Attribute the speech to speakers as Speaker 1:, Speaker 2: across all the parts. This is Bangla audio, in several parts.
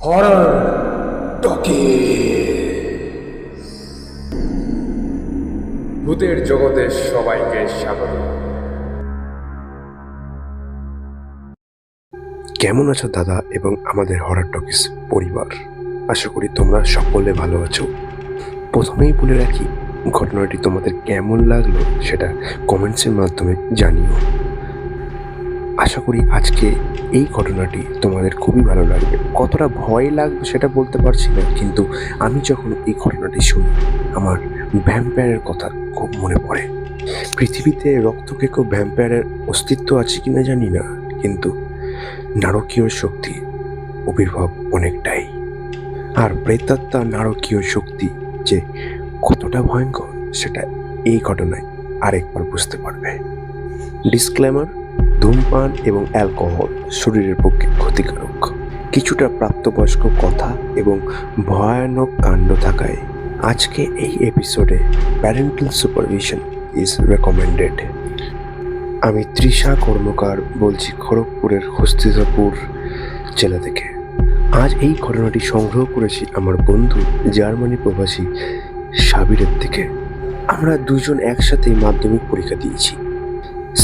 Speaker 1: হরর টকি ভূতের জগতে সবাইকে স্বাগত।
Speaker 2: কেমন আছো দাদা এবং আমাদের হরর টকিস পরিবার? আশা করি তোমরা সকলে ভালো আছো। প্রথমেই বলে রাখি, ঘটনাটি তোমাদের কেমন লাগলো সেটা কমেন্টসের মাধ্যমে জানিও। আশা করি আজকে এই ঘটনাটি তোমাদের খুবই ভালো লাগবে। কতটা ভয় লাগবে সেটা বলতে পারছি না, কিন্তু আমি যখন এই ঘটনাটি শুনি আমার ভ্যাম্পায়ারের কথা খুব মনে পড়ে। পৃথিবীতে রক্তকেকো ভ্যাম্পায়ারের অস্তিত্ব আছে কিনা জানি না, কিন্তু নারকীয় শক্তি আবির্ভাব অনেকটাই। আর প্রেতাত্মা নারকীয় শক্তি যে কতটা ভয়ঙ্কর সেটা এই ঘটনায় আরেকবার বুঝতে পারবে। ডিসক্লেমার: ধূমপান এবং অ্যালকোহল শরীরের পক্ষে ক্ষতিকারক। কিছুটা প্রাপ্তবয়স্ক কথা এবং ভয়ানক কাণ্ড থাকায় আজকে এই এপিসোডে প্যারেন্টাল সুপারভিশন ইজ রেকমেন্ডেড। আমি তৃষা কর্মকার বলছি, খড়গপুরের হস্তিনাপুর জেলা থেকে। আজ এই ঘটনাটি সংগ্রহ করেছি আমার বন্ধু জার্মানি প্রবাসী সাবিরের থেকে। আমরা দুজন একসাথেই মাধ্যমিক পরীক্ষা দিয়েছি।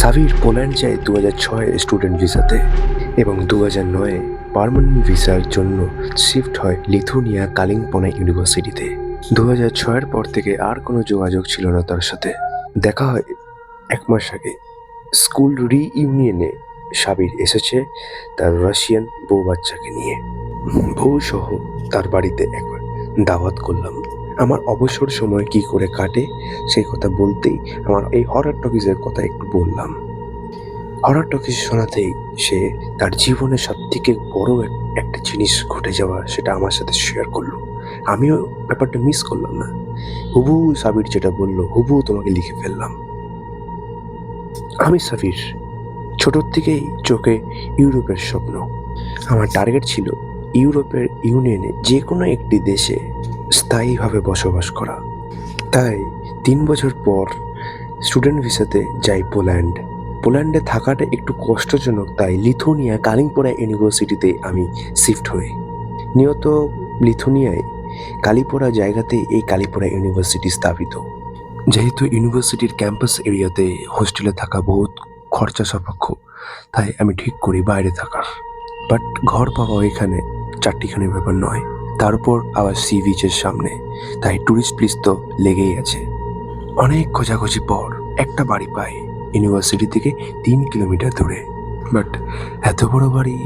Speaker 2: সাবির পোল্যান্ড যায় 2006 স্টুডেন্ট ভিসাতে এবং 2009 পার্মানেন্ট ভিসার জন্য শিফট হয় লিথুনিয়া কালিম্পং ইউনিভার্সিটিতে। 2006 পর থেকে আর কোনো যোগাযোগ ছিল না তার সাথে। দেখা হয় 1 মাস আগে। স্কুল রিইউনিয়নে সাবির এসেছে তার রাশিয়ান বউ বাচ্চাকে নিয়ে। বউ সহ তার বাড়িতে একবার দাওয়াত করলাম। আমার অবসর সময় কি করে কাটে সেই কথা বলতেই আমার এই হরর টকিজের কথা একটু বললাম। হরর টকিজ শোনাতেই সে তার জীবনে সব থেকে বড় একটা জিনিস ঘটে যাওয়া সেটা আমার সাথে শেয়ার করলো। আমিও ব্যাপারটা মিস করলাম না। হুবু সাবির যেটা বললো হুবু তোমাকে লিখে ফেললাম। আমি সাবির, ছোটোর থেকেই চোখে ইউরোপের স্বপ্ন। আমার টার্গেট ছিল ইউরোপের ইউনিয়নে যে কোনো একটি দেশে স্থায়ীভাবে বসবাস করা। তাই 3 বছর পর স্টুডেন্ট ভিসাতে যাই পোল্যান্ডে থাকাটা একটু কষ্টজনক, তাই লিথুনিয়া কালিম্পং ইউনিভার্সিটিতে আমি শিফট হই। নিয়ত লিথুনিয়ায় কালিপোড়া জায়গাতে এই কালিপোড়া ইউনিভার্সিটি স্থাপিত। যেহেতু ইউনিভার্সিটির ক্যাম্পাস এরিয়াতে হোস্টেলে থাকা বহুত খরচা সাপেক্ষ, তাই আমি ঠিক করি বাইরে থাকার। বাট ঘর পাওয়া এখানে চারটিখানি ব্যাপার নয়, তার উপর আবার সি বিচের সামনে, তাই ট্যুরিস্ট প্লেস তো লেগেই আছে। অনেক খোঁজাখুঁজি পর একটা বাড়ি পাই ইউনিভার্সিটি থেকে 3 কিলোমিটার দূরে। বাট এত বড় বাড়ি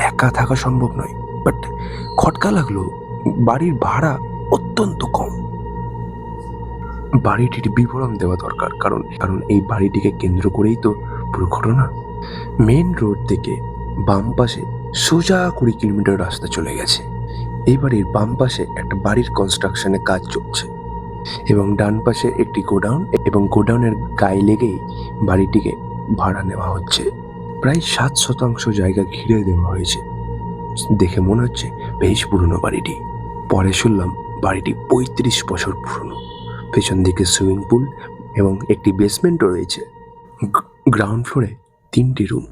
Speaker 2: একা থাকা সম্ভব নয়। বাট খটকা লাগলো, বাড়ির ভাড়া অত্যন্ত কম। বাড়িটির বিবরণ দেওয়া দরকার, কারণ এই বাড়িটিকে কেন্দ্র করেই তো পুরো ঘটনা। মেন রোড থেকে বাম পাশে সোজা 20 কিলোমিটার রাস্তা চলে গেছে। এই বাড়ির বাম পাশে একটা বাড়ির কনস্ট্রাকশনের কাজ চলছে এবং ডান পাশে একটি গোডাউন, এবং গোডাউনের গায়ে লেগেই বাড়িটিকে ভাড়া নেওয়া হচ্ছে। প্রায় 7% জায়গা ঘিরে দেওয়া হয়েছে। দেখে মনে হচ্ছে বেশ পুরনো বাড়িটি। পরে শুনলাম বাড়িটি 35 বছর পুরনো। পেছন দিকে সুইমিং পুল এবং একটি বেসমেন্টও রয়েছে। গ্রাউন্ড ফ্লোরে 3টি রুম,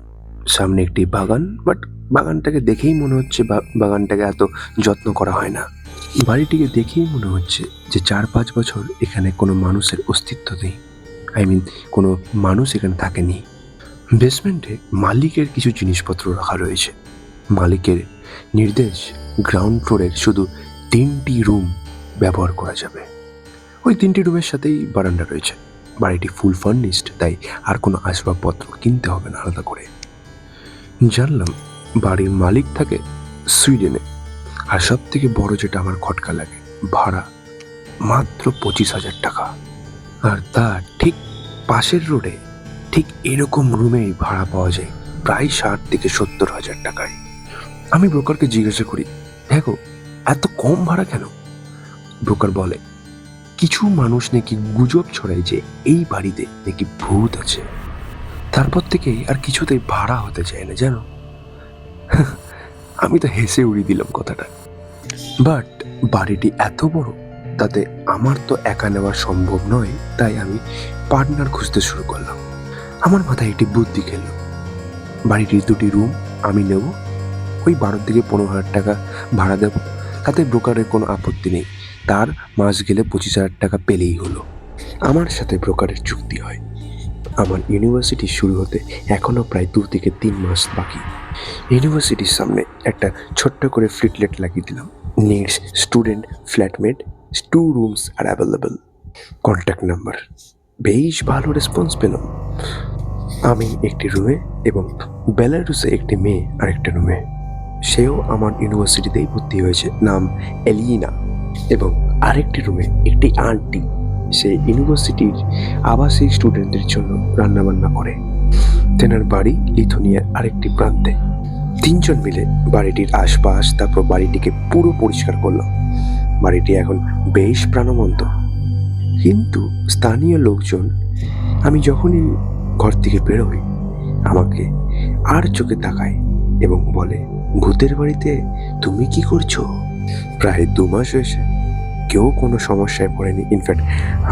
Speaker 2: সামনে একটি বাগান। বাট বাগানটাকে দেখেই মনে হচ্ছে বাগানটাকে এত যত্ন করা হয় না। বাড়িটিকে দেখেই মনে হচ্ছে যে 4-5 বছর এখানে কোনো মানুষের অস্তিত্ব নেই। কোনো মানুষ এখানে থাকেনি। বেসমেন্টে মালিকের কিছু জিনিসপত্র রাখা রয়েছে। মালিকের নির্দেশ গ্রাউন্ড ফ্লোরের শুধু 3টি রুম ব্যবহার করা যাবে। ওই 3টি রুমের সাথেই বারান্দা রয়েছে। বাড়িটি ফুল ফার্নিশড, তাই আর কোনো আসবাবপত্র কিনতে হবে না আলাদা করে। জানলাম বাড়ির মালিক থাকে সুইডেনে। আর সব থেকে বড় যেটা আমার খটকা লাগে, ভাড়া মাত্র 25,000 টাকা। আর তার ঠিক পাশের রোডে ঠিক এরকম রুমেই ভাড়া পাওয়া যায় প্রায় 60 থেকে 70,000 টাকায়। আমি ব্রোকারকে জিজ্ঞাসা করি, দেখো এত কম ভাড়া কেন? ব্রোকার বলে, কিছু মানুষ নাকি গুজব ছড়ায় যে এই বাড়িতে নাকি ভূত আছে। তারপর থেকে আর কিছুতেই ভাড়া হতে চায় না, জানো। আমি তো হেসে উড়িয়ে দিলাম কথাটা। বাট বাড়িটি এত বড়, তাতে আমার তো একা নেওয়া সম্ভব নয়, তাই আমি পার্টনার খুঁজতে শুরু করলাম। আমার মাথায় একটি বুদ্ধি খেলল, বাড়িটির 2টি রুম আমি নেব, ওই 12 থেকে 15,000 টাকা ভাড়া দেব, তাতে ব্রোকারের কোনো আপত্তি নেই। তার মাস গেলে 25,000 টাকা পেলেই হলো। আমার সাথে ব্রোকারের চুক্তি হয়। আমার ইউনিভার্সিটি শুরু হতে এখনও প্রায় 2 থেকে 3 মাস বাকি। ইউনিভার্সিটির সামনে একটা ছোট্ট করে ফ্লিটলেট লাগিয়ে দিলাম। নিডস স্টুডেন্ট ফ্ল্যাটমেট, 2 রুমস আর অ্যাভেলেবল, কন্ট্যাক্ট নাম্বার। বেশ ভালো রেসপন্স পেলাম। আমি একটি রুমে এবং বেলারুসে একটি মেয়ে আরেকটা রুমে। সেও আমার ইউনিভার্সিটিতেই ভর্তি হয়েছে, নাম এলিনা। এবং আরেকটি রুমে একটি আন্টি, সে ইউনিভার্সিটির আবাসিক স্টুডেন্টদের জন্য রান্নাবান্না করে। তেনার বাড়ি লিথুনিয়ার আরেকটি প্রান্তে। 3 জন মিলে বাড়িটির আশপাশ, তারপর বাড়িটিকে পুরো পরিষ্কার করলাম। বাড়িটি এখন বেশ প্রাণবন্ত। কিন্তু স্থানীয় লোকজন আমি যখনই ঘর থেকে বেরোই আমাকে আর চোখে তাকায় এবং বলে, ভূতের বাড়িতে তুমি কি করছো? প্রায় 2 মাস হয়েছে, কেউ কোনো সমস্যায় পড়েনি। ইনফ্যাক্ট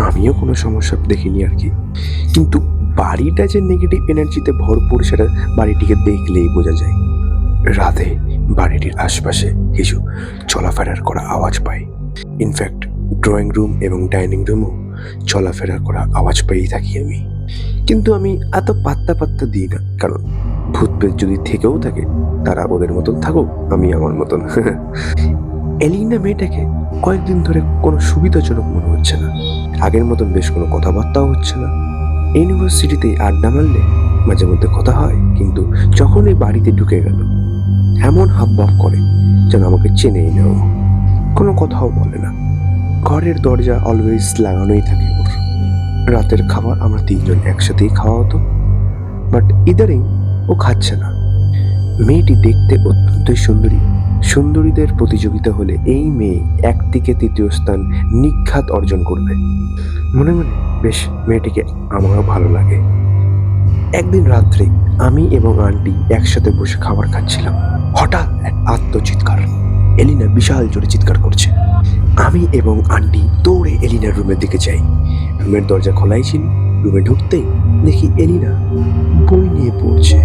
Speaker 2: আমিও কোনো সমস্যা দেখিনি আর কি। কিন্তু বাড়িটা যে নেগেটিভ এনার্জিতে ভরপুর সেটা বাড়িটিকে দেখলেই বোঝা যায়। রাতে বাড়িটির আশপাশে কিছু চলাফেরার করা আওয়াজ পাই। ইনফ্যাক্ট ড্রয়িং রুম এবং ডাইনিং রুমও চলাফেরা করা আওয়াজ পেয়েই থাকি আমি। কিন্তু আমি এত পাত্তা দিই না, কারণ ভূত প্রেত যদি থেকেও থাকে তারা ওদের মতন থাকুক, আমি আমার মতন। এলিনা মেয়েটাকে কয়েকদিন ধরে কোনো সুবিধাজনক মনে হচ্ছে না। আগের মতন বেশ কোনো কথাবার্তাও হচ্ছে না। ইউনিভার্সিটিতে আড্ডা মারলে মাঝে মধ্যে কথা হয়, কিন্তু যখন এই বাড়িতে ঢুকে গেল এমন হাবভাব করে যেন আমাকে চেনেই না। ও কোনো কথাও বলে না। ঘরের দরজা অলওয়েজ লাগানোই থাকে ওর। রাতের খাবার আমরা 3 জন একসাথেই খাওয়া হতো, বাট ইদারিং ও খাচ্ছে না। মেয়েটি দেখতে অত্যন্তই সুন্দরী। সুন্দরীদের প্রতিযোগিতা হলে এই মেয়ে 1 থেকে 3য় স্থান নিঘাত অর্জন করবে। মনে মনে বেশ মেয়েটিকে আমারও ভালো লাগে। একদিন রাত্রে আমি এবং আন্টি একসাথে বসে খাবার খাচ্ছিলাম। হঠাৎ এক আত্মচিৎকার। এলিনা বিশাল জোরে চিৎকার করছে। আমি এবং আন্টি দৌড়ে এলিনার রুমের দিকে যাই। রুমের দরজা খোলাই ছিল। রুমে ঢুকতেই দেখি এলিনা বই নিয়ে পড়ছে।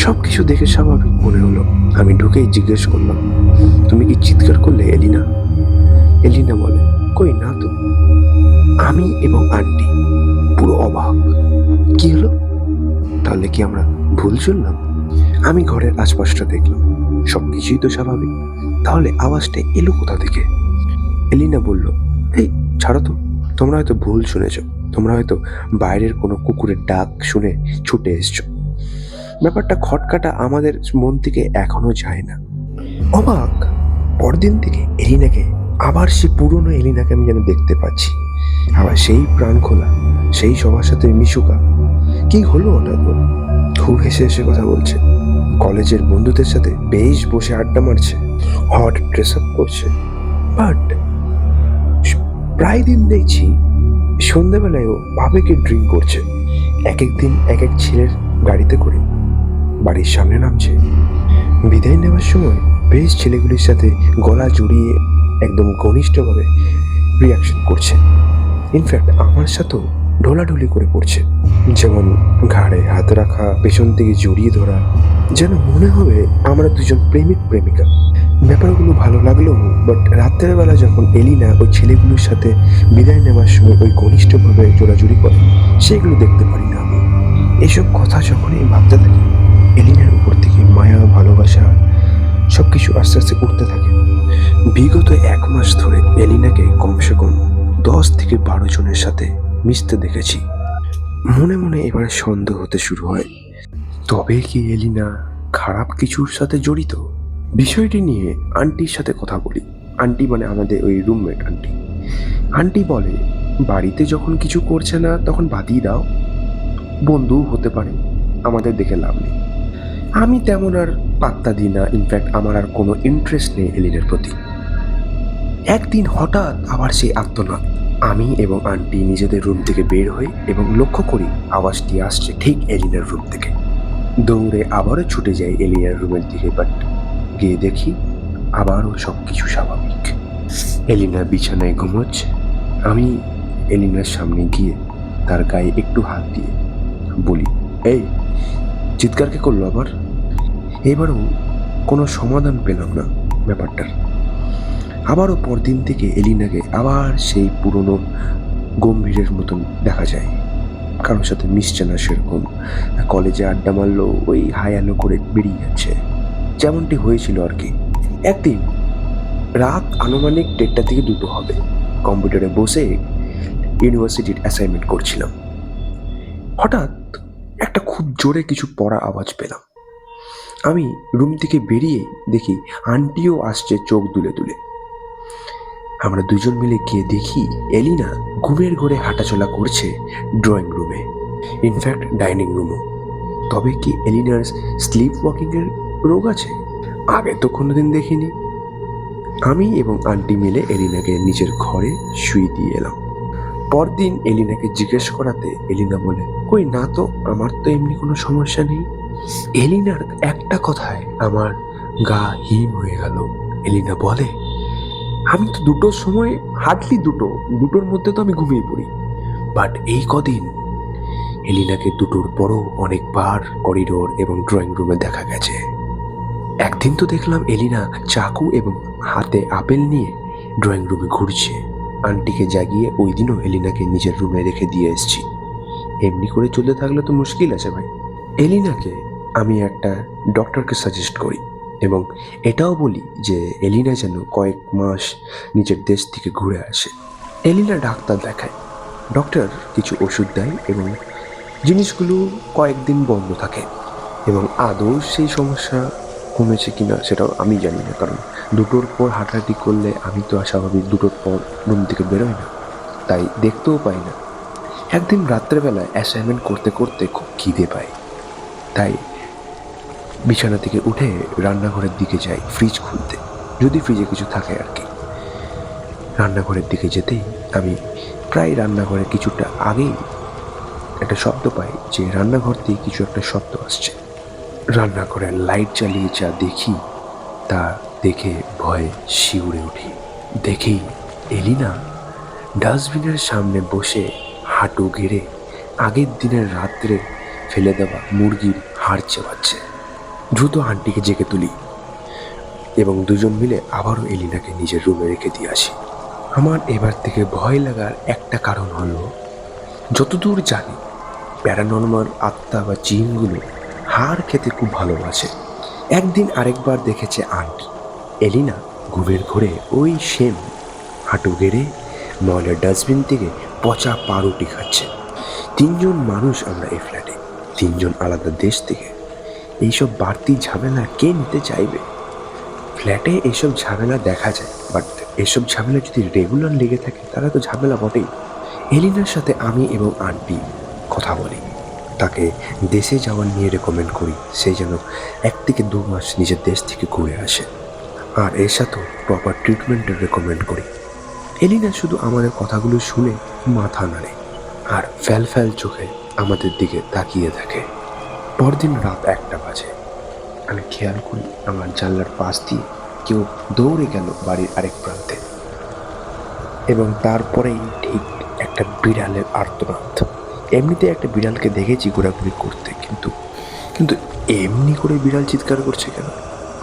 Speaker 2: সবকিছু দেখে স্বাভাবিক মনে হলো। আমি ঢুকেই জিজ্ঞেস করলাম, তুমি কি চিৎকার করলে এলিনা? এলিনা বলে, কই না তো। আমি এবং আন্টি পুরো অবাক। কি হলো? তাহলে কি আমরা ভুল শুনলাম? আমি ঘরের আশপাশটা দেখলাম, সবকিছুই তো স্বাভাবিক। তাহলে আওয়াজটা এলো কোথা থেকে? এলিনা বলল, এই ছাড়ো তো, তোমরা হয়তো ভুল শুনেছ। তোমরা হয়তো বাইরের কোনো কুকুরের ডাক শুনে ছুটে এসছো। ব্যাপারটা খটকাটা আমাদের মন থেকে এখনো যায় না। অবাক। পরদিন থেকে এলিনাকে আবার সে পুরনো এলিনাকে আমি যেন দেখতে পাচ্ছি। আবার সেই প্রাণ খোলা, সেই সবার সাথে মিশুকা। কি হলো হঠাৎ? খুব হেসে হেসে কথা বলছে। কলেজের বন্ধুদের সাথে বেশ বসে আড্ডা মারছে। হট ড্রেস আপ করছে। বাট প্রায় দিন দেখছি সন্ধ্যাবেলায়ও ভাবেকে ড্রিঙ্ক করছে। এক দিন এক ছেলের গাড়িতে করে বাড়ির সামনে নামছে। বিদায় নেওয়ার সময় বেশ ছেলেগুলির সাথে গলা জড়িয়ে একদম ঘনিষ্ঠভাবে রিয়াকশন করছে। ইনফ্যাক্ট আমার সাথেও ঢোলাঢুলি করে পড়ছে, যেমন ঘাড়ে হাত রাখা, পেছন থেকে জড়িয়ে ধরা, যেন মনে হবে আমরা দুজন প্রেমিক প্রেমিকা। ব্যাপারগুলো ভালো লাগলো, বাট রাতের বেলা যখন এলিনা ওই ছেলেগুলোর সাথে বিদায় নেওয়ার সময় ওই ঘনিষ্ঠভাবে জোড়াজুড়ি করে, সেগুলো দেখতে পারি না আমি। এসব কথা যখনই ভাবতে থাকি, এলিনার উপর থেকে মায়া, ভালোবাসা সবকিছু আস্তে আস্তে উঠতে থাকে। বিগত 1 মাস ধরে এলিনাকে কমসে কম 10 থেকে 12 জনের সাথে মিশতে দেখেছি। মনে মনে এবার সন্দেহ হতে শুরু হয়, তবে কি এলিনা খারাপ কিছুর সাথে জড়িত? বিষয়টি নিয়ে আন্টির সাথে কথা বলি। আন্টি মানে আমাদের ওই রুমমেট আন্টি। আন্টি বলে, বাড়িতে যখন কিছু করছে না তখন বাদিয়ে দাও, বন্ধুও হতে পারে, আমাদের দেখে লাভ নেই। আমি তেমন আর পাত্তা দিই না। ইনফ্যাক্ট আমার আর কোনো ইন্টারেস্ট নেই এলিনার প্রতি। একদিন হঠাৎ আবার সেই আত্মনাদ। আমি এবং আন্টি নিজেদের রুম থেকে বের হই এবং লক্ষ্য করি আওয়াজটি আসছে ঠিক এলিনার রুম থেকে। দৌড়ে আবারও ছুটে যাই এলিনার রুমের দিকে, বাট গিয়ে দেখি আবারও সব কিছু স্বাভাবিক। এলিনা বিছানায় ঘুমোচ্ছে। আমি এলিনার সামনে গিয়ে তার গায়ে একটু হাত দিয়ে বলি, এই চিৎকার কে করলো আবার? এবারও কোনো সমাধান পেলাম না ব্যাপারটার। আবারও পরদিন থেকে এলিনাকে আবার সেই পুরনো গম্ভীরের মতন দেখা যায়, কারোর সাথে মিশছে না সেরকম, কলেজে আড্ডা মারলো ওই হাই আলো করে বেরিয়ে যাচ্ছে, যেমনটি হয়েছিল আর কি। একদিন রাত আনুমানিক 1টা থেকে 2টো হবে, কম্পিউটারে বসে ইউনিভার্সিটির অ্যাসাইনমেন্ট করছিলাম। হঠাৎ একটা খুব জোরে কিছু পড়া আওয়াজ পেলাম। আমি রুম থেকে বেরিয়ে দেখি আন্টিও আসছে চোখ দুলে দুলে। আমরা দুজন মিলে গিয়ে দেখি এলিনা ঘুমের ঘরে হাঁটাচলা করছে ড্রয়িং রুমে, ইনফ্যাক্ট ডাইনিং রুমও। তবে কি এলিনার স্লিপ ওয়াকিংয়ের রোগ আছে? আগে তো কোনোদিন দেখিনি। আমি এবং আন্টি মিলে এলিনাকে নিজের ঘরে শুয়ে দিয়ে এলাম। পরদিন এলিনাকে জিজ্ঞেস করাতে এলিনা বলে, কই না তো, আমার তো এমনি কোনো সমস্যা নেই। এলিনার একটা কথায় আমার গা হিম হয়ে গেল। এলিনা বলে, আমি তো 2টোর সময়, হার্ডলি 2টোর মধ্যে তো আমি ঘুমিয়ে পড়ি, বাট এই কদিন এলিনাকে 2টোর পরও অনেকবার করিডোর এবং ড্রয়িং রুমে দেখা গেছে। একদিন তো দেখলাম এলিনা চাকু এবং হাতে আপেল নিয়ে ড্রয়িং রুমে ঘুরছে। আন্টিকে জাগিয়ে ওই দিনও এলিনাকে নিজের রুমে রেখে দিয়ে এসেছি। এমনি করে চলতে থাকলে তো মুশকিল আছে ভাই। এলিনাকে আমি একটা ডক্টরকে সাজেস্ট করি এবং এটাও বলি যে এলিনা যেন কয়েক মাস নিজের দেশ থেকে ঘুরে আসে। এলিনা ডাক্তার দেখায়, ডক্টর কিছু ওষুধ দেয় এবং জিনিসগুলো কয়েকদিন বন্ধ থাকে, এবং আদৌ সেই সমস্যা কমেছে কিনা সেটাও আমি জানি না, কারণ 2টোর পর হাঁটাহাঁটি করলে আমি তো স্বাভাবিক 2টোর পর রুম থেকে বেরোই না, তাই দেখতেও পাই না। একদিন রাত্রেবেলায় অ্যাসাইনমেন্ট করতে করতে খুব খিদে পায়, তাই বিছানা থেকে উঠে রান্নাঘরের দিকে যাই ফ্রিজ খুলতে, যদি ফ্রিজে কিছু থাকে আর কি। রান্নাঘরের দিকে যেতেই আমি প্রায় রান্নাঘরে কিছুটা আগেই একটা শব্দ পাই যে রান্নাঘর থেকে কিছু একটা শব্দ আসছে। রান্নাঘরের লাইট চালিয়ে যা দেখি তা দেখে ভয়ে শিউরে উঠি। দেখি এলিনা ডাস্টবিনের সামনে বসে হাঁটু গেড়ে আগের দিনের রাত্রে ফেলে দেওয়া মুরগির হাড় চেবাচ্ছে। দ্রুত আন্টিকে জেগে তুলি এবং দুজন মিলে আবারও এলিনাকে নিজের রুমে রেখে দিয়ে আসি। আমার এবার থেকে ভয় লাগার একটা কারণ হলো, যতদূর জানি প্যারানর্মাল আত্মা বা জিনগুলো হাড় খেতে খুব ভালোবাসে। একদিন আরেকবার দেখেছে আন্টি এলিনা ঘুমের ঘোরে ওই সেম হাঁটু গেড়ে ময়লার ডাস্টবিন থেকে পচা পাউরুটি খাচ্ছে। 3জন মানুষ আমরা এই ফ্ল্যাটে, 3জন আলাদা দেশ থেকে। এইসব বাড়তি ঝামেলা কে নিতে চাইবে? ফ্ল্যাটে এইসব ঝামেলা দেখা যায়, বাট এসব ঝামেলা যদি রেগুলার লেগে থাকে তাহলে তো ঝামেলা বটেই। এলিনার সাথে আমি এবং আন্টি কথা বলি, তাকে দেশে যাওয়ার নিয়ে রেকমেন্ড করি, সে যেন 1 থেকে 2 মাস নিজের দেশ থেকে ঘুরে আসে, আর এর সাথেও প্রপার ট্রিটমেন্টের রেকমেন্ড করি। এলিনা শুধু আমাদের কথাগুলো শুনে মাথা নাড়ে আর ফ্যাল ফ্যাল চোখে আমাদের দিকে তাকিয়ে থাকে। পরদিন রাত 1টা বাজে। আমি খেয়াল করি আমার জানলার পাশ দিয়ে কেউ দৌড়ে গেল বাড়ির আরেক প্রান্তে, এবং তারপরেই ঠিক একটা বিড়ালের আর্তনাদ। এমনিতে একটা বিড়ালকে দেখেছি ঘোরাঘুরি করতে, কিন্তু এমনি করে বিড়াল চিৎকার করছে কেন?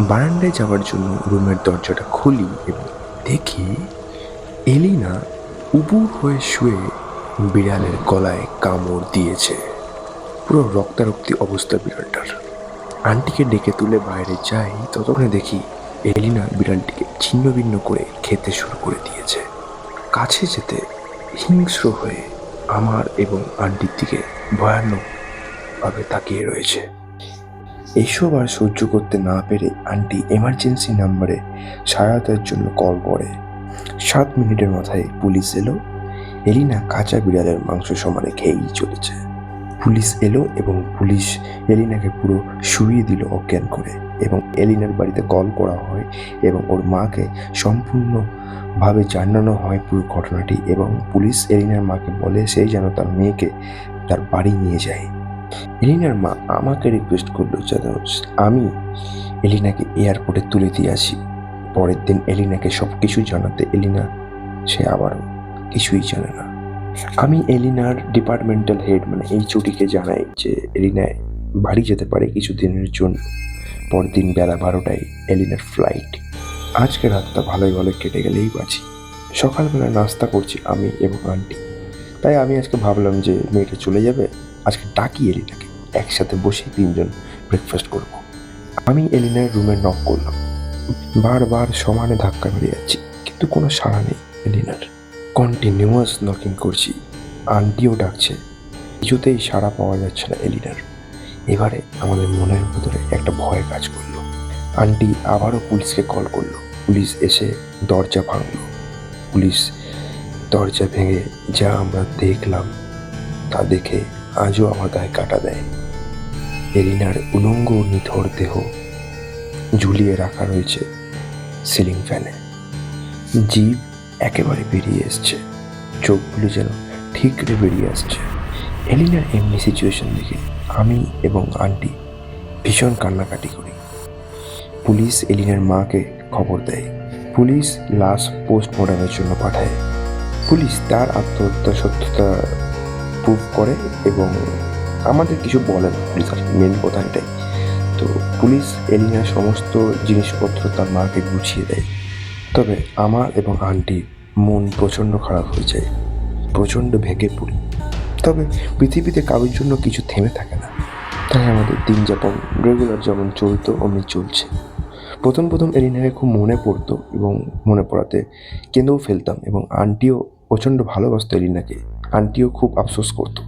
Speaker 2: বারান্দায় যাওয়ার জন্য রুমের দরজাটা খুলি এবং দেখি এলিনা উপুর হয়ে শুয়ে বিড়ালের গলায় কামড় দিয়েছে। পুরো রক্তারক্তি অবস্থা বিড়ালটার। আন্টিকে ডেকে তুলে বাইরে যাই, ততক্ষণে দেখি এলিনা বিড়ালটিকে ছিন্ন ভিন্ন করে খেতে শুরু করে দিয়েছে। কাছে যেতে হিংস্র হয়ে আমার এবং আন্টির দিকে ভয়ানকভাবে তাকিয়ে রয়েছে। এইসব আর সহ্য করতে না পেরে আন্টি এমার্জেন্সি নাম্বারে সহায়তার জন্য কল করে। 7 মিনিটের মাথায় পুলিশ এলো। এলিনা কাঁচা বিড়ালের মাংস সমানে খেয়েই চলেছে। পুলিশ এলো এবং পুলিশ এলিনাকে পুরো শুইয়ে দিল অজ্ঞান করে, এবং এলিনার বাড়িতে কল করা হয় এবং ওর মাকে সম্পূর্ণভাবে জানানো হয় পুরো ঘটনাটি, এবং পুলিশ এলিনার মাকে বলে সেই যেন তার মেয়েকে তার বাড়ি নিয়ে যায়। এলিনার মা আমাকে রিকোয়েস্ট করলো যেন আমি এলিনাকে এয়ারপোর্টে তুলে দিয়ে আসি। পরের দিন এলিনাকে সব কিছু জানাতে এলিনা সে আবারও কিছুই জানে না। আমি এলিনার ডিপার্টমেন্টাল হেড মানে এইচওডিকে জানাই যে এলিনা বাড়ি যেতে পারে কিছুদিনের জন্য, পরদিন বেলা 12টায় এলিনার ফ্লাইট। আজকে রাতটা ভালোই ভালো কেটে গেলেই বাঁচি। সকালবেলা নাস্তা করছি আমি এবং আন্টি। তাই আমি আজকে ভাবলাম যে মেয়েটা চলে যাবে, আজকে ডাকি এলিনাকে, একসাথে বসে তিনজন ব্রেকফাস্ট করব। আমি এলিনার রুমে নক করলাম। বারবার সমানে ধাক্কা মেরে যাচ্ছি, কিন্তু কোনো সাড়া নেই এলিনার। কন্টিনিউয়াস নকিং করছি, আন্টিও ডাকছে, কিছুতেই সাড়া পাওয়া যাচ্ছে না এলিনার। এবারে আমাদের মনের ভেতরে একটা ভয় কাজ করলো। আন্টি আবারও পুলিশকে কল করলো। পুলিশ এসে দরজা ভাঙলো। পুলিশ দরজা ভেঙে যা আমরা দেখলাম তা দেখে আজও আমার গায়ে কাটা দেয়। এলিনার উলঙ্গ নিথর দেহ ঝুলিয়ে রাখা রয়েছে সিলিং ফ্যানে। জিভ একেবারে বেরিয়ে এসছে, চোখগুলো যেন ঠিকরে বেরিয়ে আসছে। এলিনার এমনি সিচুয়েশন দেখে আমি এবং আন্টি ভীষণ কান্নাকাটি করি। পুলিশ এলিনার মাকে খবর দেয়। পুলিশ লাশ পোস্টমর্টমের জন্য পাঠায়। পুলিশ তার আত্মহত্যার সত্যতা প্রুভ করে এবং আমাদের কিছু বলে না। পুলিশের মেন কথা এটাই। তো পুলিশ এলিনার সমস্ত জিনিসপত্র তার মাকে গুছিয়ে দেয়। তবে আমার এবং আন্টির মন প্রচণ্ড খারাপ হয়ে যায়, প্রচণ্ড ভেঙে পড়ি। তবে পৃথিবীতে কারোর জন্য কিছু থেমে থাকে না, তাই আমাদের দিন যাপন রেগুলার যেমন চলতো অমনি চলছে। প্রথম প্রথম এলিনাকে খুব মনে পড়তো এবং মনে পড়াতে কেঁদেও ফেলতাম, এবং আন্টিও প্রচণ্ড ভালোবাসতো এলিনাকে। আন্টিও খুব আফসোস করতো,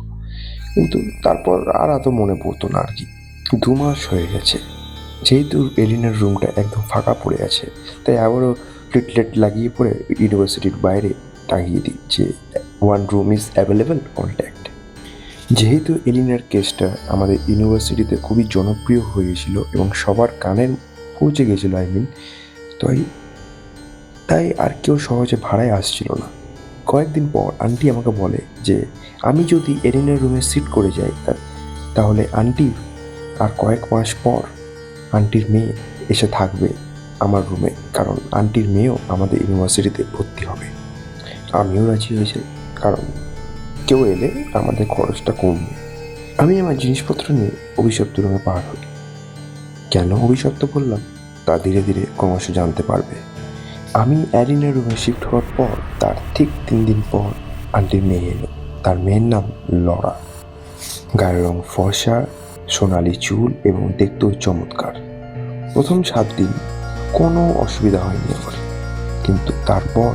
Speaker 2: কিন্তু তারপর আর এত মনে পড়তো না আর কি। 2 মাস হয়ে গেছে। যেহেতু এলিনার রুমটা একদম ফাঁকা পড়ে আছে, তাই আবারও প্লেটলেট লাগিয়ে পড়ে ইউনিভার্সিটির বাইরে টাঙিয়ে দিই যে 1 রুম ইজ অ্যাভেলেবেল, কন্ট্যাক্ট। যেহেতু এলিনার কেসটা আমাদের ইউনিভার্সিটিতে খুবই জনপ্রিয় হয়ে গেছিল এবং সবার কানে পৌঁছে গেছিলো, তাই আর কেউ সহজে ভাড়ায় আসছিল না। কয়েকদিন পর আন্টি আমাকে বলে যে আমি যদি এলিনার রুমে সিট করে যাই তাহলে আন্টি আর কয়েক মাস পর আন্টির মেয়ে এসে থাকবে আমার রুমে, কারণ আন্টির মেয়েও আমাদের ইউনিভার্সিটিতে ভর্তি হবে। আমিও রাজি হয়েছি, কারণ কেউ এলে আমাদের খরচটা কমবে। আমি আমার জিনিসপত্র নিয়ে অভিশপ্ত রুমে পার হই। কেন অভিশপ্ত বললাম তা ধীরে ধীরে ক্রমশ জানতে পারবে। আমি এলিনার রুমে শিফট হওয়ার পর তার ঠিক 3 দিন পর আন্টির মেয়ে এলো। তার মেয়ের নাম লরা। গায়ের রং ফর্সা, সোনালি চুল এবং দেখতেও চমৎকার। প্রথম 7 দিন কোনো অসুবিধা হয়নি আমার, কিন্তু তারপর